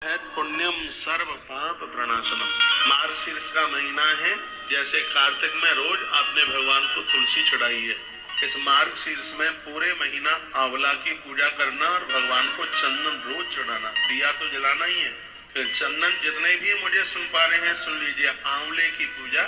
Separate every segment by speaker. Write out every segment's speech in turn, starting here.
Speaker 1: पुण्यम सर्व पाप प्रणाशनम। मार्गशीर्ष का महीना है। जैसे कार्तिक में रोज आपने भगवान को तुलसी चढ़ाई है, इस मार्गशीर्ष में पूरे महीना आंवला की पूजा करना और भगवान को चंदन रोज चढ़ाना। दिया तो जलाना ही है। चंदन जितने भी मुझे सुन पा रहे हैं सुन लीजिए। आंवले की पूजा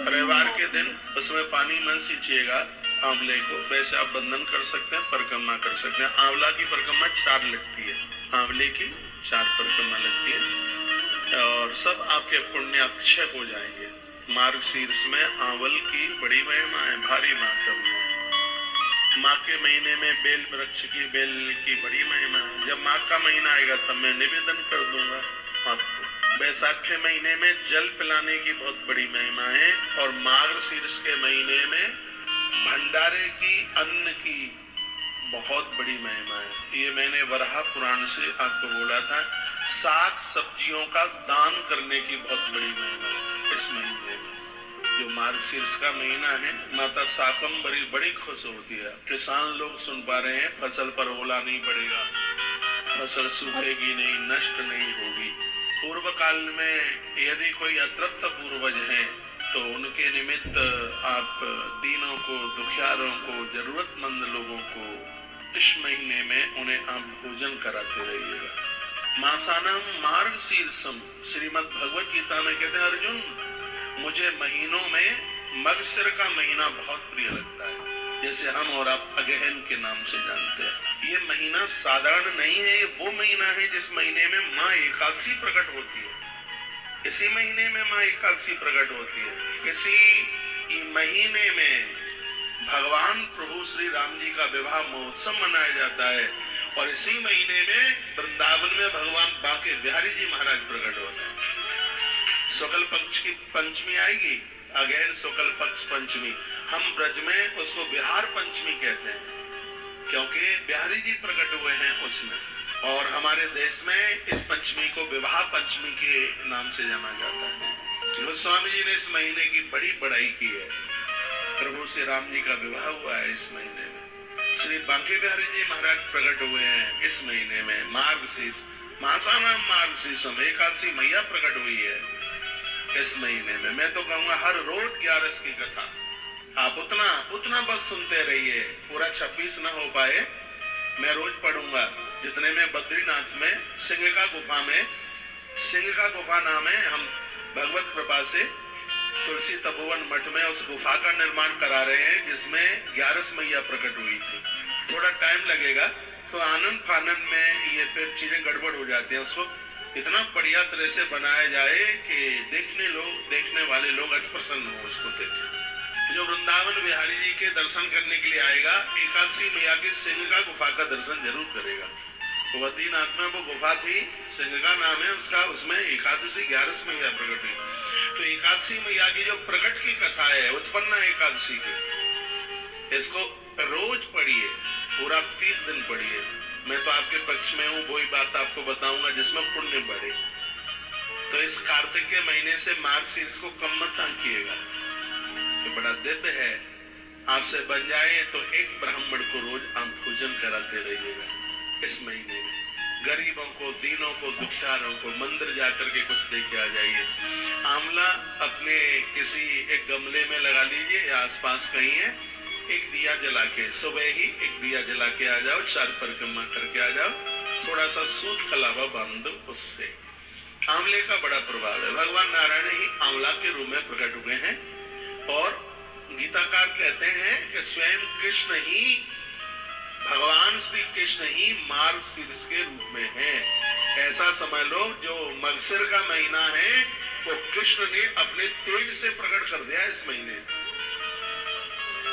Speaker 1: रविवार के दिन उसमें पानी मत सींचिएगा आंवले को। वैसे आप बंधन कर सकते हैं, परिक्रमा कर सकते हैं। आंवला की परिक्रमा 4 लगती है, आंवले की 4 परिक्रमा लगती है और सब आपके पुण्य अक्षय हो जाएंगे। मार्गशीर्ष में आंवल की बड़ी महिमा है, भारी मात्रा है। माघ के महीने में बेल वृक्ष की बेल की बड़ी महिमा है। जब माघ का महीना आएगा तब मैं निवेदन कर दूंगा आपको। वैशाख के महीने में जल पिलाने की बहुत बड़ी महिमा है और मार्गशीर्ष के महीने में भंडारे की अन्न की बहुत बड़ी महिमा है। ये मैंने वराह पुराण से आपको बोला था। साग सब्जियों का दान करने की बहुत बड़ी महिमा है इस महीने में। जो मार्गशीर्ष का महीना है, माता शाकंभरी बड़ी खुश होती है। किसान लोग सुन पा रहे हैं, फसल पर ओला नहीं पड़ेगा, फसल सूखेगी नहीं, नष्ट नहीं होगी। पूर्व काल में यदि कोई अतृप्त पूर्वज है तो उनके निमित्त आप दीनों को, दुखियारों को, जरूरतमंद लोगों को इस महीने में उन्हें आप भोजन कराते रहिएगा। मासानाम मार्गशीर्षम, श्रीमद् भगवत गीता में कहते हैं अर्जुन मुझे महीनों में मगशिर का महीना बहुत प्रिय लगता है। जैसे हम और आप अगहन के नाम से जानते हैं। ये महीना साधारण नहीं है, ये वो महीना है जिस महीने में माँ एकादशी प्रकट होती है। इसी महीने में माँ एकादशी प्रकट होती है। इसी महीने में भगवान प्रभु श्री राम जी का विवाह महोत्सव मनाया जाता है और इसी महीने में वृंदावन में भगवान बांके बिहारी जी महाराज प्रकट होते हैं। शुक्ल पक्ष की पंचमी आएगी, अगेन शुक्ल पक्ष पंचमी। हम ब्रज में उसको बिहार पंचमी कहते हैं क्योंकि बिहारी जी प्रकट हुए हैं उसमें। और हमारे देश में इस पंचमी को विवाह पंचमी के नाम से जाना जाता है। गोस्वामी जी ने इस महीने की बड़ी बड़ाई की है। प्रभु श्री राम जी का विवाह हुआ है इस महीने में। श्री बांके बिहारी जी महाराज प्रकट हुए हैं इस महीने में। मार्गशीर्ष, मासानाम मार्गशीर्षम, एकादशी मैया प्रकट हुई है इस महीने में। मैं तो कहूंगा हर रोज 11 की कथा आप उतना बस सुनते रहिए। पूरा 26 न हो पाए, मैं रोज पढ़ूंगा। जितने में बद्रीनाथ में सिंह का गुफा नाम है, हम भगवत कृपा से तुलसी तपोवन मठ में उस गुफा का निर्माण करा रहे हैं जिसमें 11 मैया प्रकट हुई थी। थोड़ा टाइम लगेगा तो आनंद फानंद में ये फिर चीजें गड़बड़ हो जाती हैं। उसको इतना बढ़िया तरह से बनाया जाए कि देखने वाले लोग अति प्रसन्न हो उसको देखें। जो वृंदावन बिहारी जी के दर्शन करने के लिए आएगा, एकादशी मैया की सिंह का गुफा का दर्शन जरूर करेगा। बद्रीनाथ में वो गुफा थी, सिंह का नाम है उसका, उसमें एकादशी 11 मैया प्रकट हुई। तो एकादशी मैया की जो प्रकट की कथा है, उत्पन्ना एकादशी की, इसको रोज पढ़िए, पूरा 30 दिन पढ़िए। मैं तो आपके पक्ष में हूँ, वही बात आपको बताऊंगा जिसमें पुण्य बढ़े। तो इस कार्तिक के महीने से मार्गशीर्ष को कम मत आंकिएगा, ये बड़ा दिव्य है। आपसे बन जाए तो एक ब्राह्मण को रोज आप भोजन कराते रहिएगा इस महीने में। गरीबों को, दीनों को, दुखियारों को मंदिर जाकर के कुछ दे के आ जाइए। आंवला अपने किसी एक गमले में लगा लीजिए या आसपास कहीं है, एक दिया जला के, सुबह ही एक दिया जला के आ जाओ, 4 परिक्रमा करके आ जाओ, थोड़ा सा सूत कलावा बांध दो उससे। आंवले का बड़ा प्रभाव है। भगवान नारायण ही आंवला के रूप में प्रकट हुए हैं और गीताकार कहते हैं कि स्वयं कृष्ण ही, भगवान श्री कृष्ण ही मार्गशीर्ष के रूप में है। ऐसा समझ लो जो मगशिर का महीना है वो कृष्ण ने अपने तेज से प्रकट कर दिया इस महीने।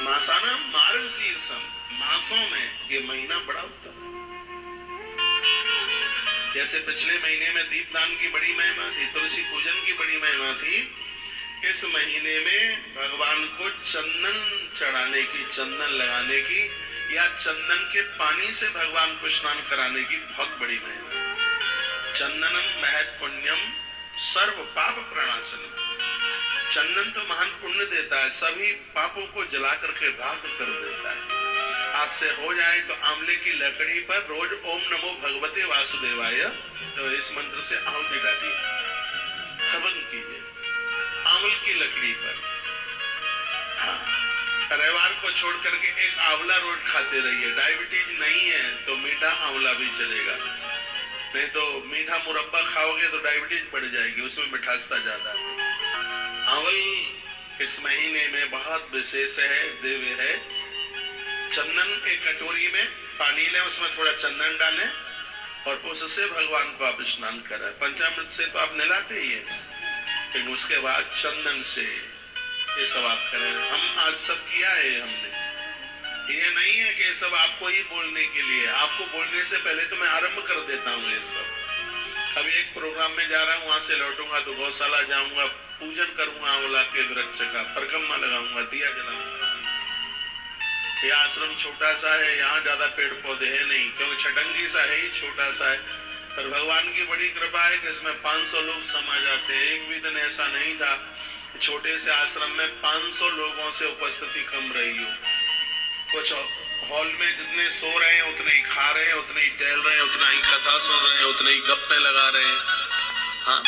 Speaker 1: मासाना मार्गशीर्षम, मासों में ये महीना बड़ा उत्तम है। जैसे पिछले महीने में दीपदान की बड़ी महिमा थी, तुलसी पूजन की बड़ी महिमा थी, इस महीने में भगवान को चंदन चढ़ाने की, चंदन लगाने की या चंदन के पानी से भगवान को स्नान कराने की बहुत बड़ी महिमा है। चंदनम महत् पुण्यम सर्व पाप प्रणाशनम। चंदन तो महान पुण्य देता है, सभी पापों को जला करके राख कर देता है। हाथ से हो जाए तो आंवले की लकड़ी पर रोज ओम नमो भगवते वासुदेवाय तो इस मंत्र से आहुति डालिए, हवन कीजिए आंवल की लकड़ी पर। हाँ, रविवार को छोड़ करके एक आंवला रोज खाते रहिए। डायबिटीज नहीं है तो मीठा आंवला भी चलेगा, नहीं तो मीठा मुरब्बा खाओगे तो डायबिटीज बढ़ जाएगी, उसमें मिठासता ज्यादा है। आंवल इस महीने में बहुत विशेष है, दिव्य है। चंदन एक कटोरी में पानी लें, उसमें थोड़ा चंदन डालें और उससे भगवान को आप स्नान करें। पंचामृत से तो आप नहलाते ही है, लेकिन उसके बाद चंदन से ये सब आप करें। हम आज सब किया है हमने, ये नहीं है कि सब आपको ही बोलने के लिए, आपको बोलने से पहले तो मैं आरंभ कर देता हूँ ये सब। अभी एक प्रोग्राम में जा रहा हूँ, वहां से लौटूंगा तो गौशाला जाऊंगा, पूजन करूंगा आंवला के वृक्ष का, परिक्रमा लगाऊंगा, दिया जलाऊंगा। ये आश्रम छोटा सा है, यहाँ ज्यादा पेड़ पौधे है नहीं, क्योंकि छटंगी सा है ही, छोटा सा है, पर भगवान की बड़ी कृपा है कि इसमें 500 लोग समा जाते हैं। एक भी दिन ऐसा नहीं था कि छोटे से आश्रम में 500 लोगों से उपस्थिति कम रही हो। कुछ हॉल में जितने सो रहे हैं उतने ही खा रहे हैं, उतने ही टहल रहे हैं, उतना ही कथा सुन रहे हैं, उतने ही गप्पे लगा रहे हैं। हाँ,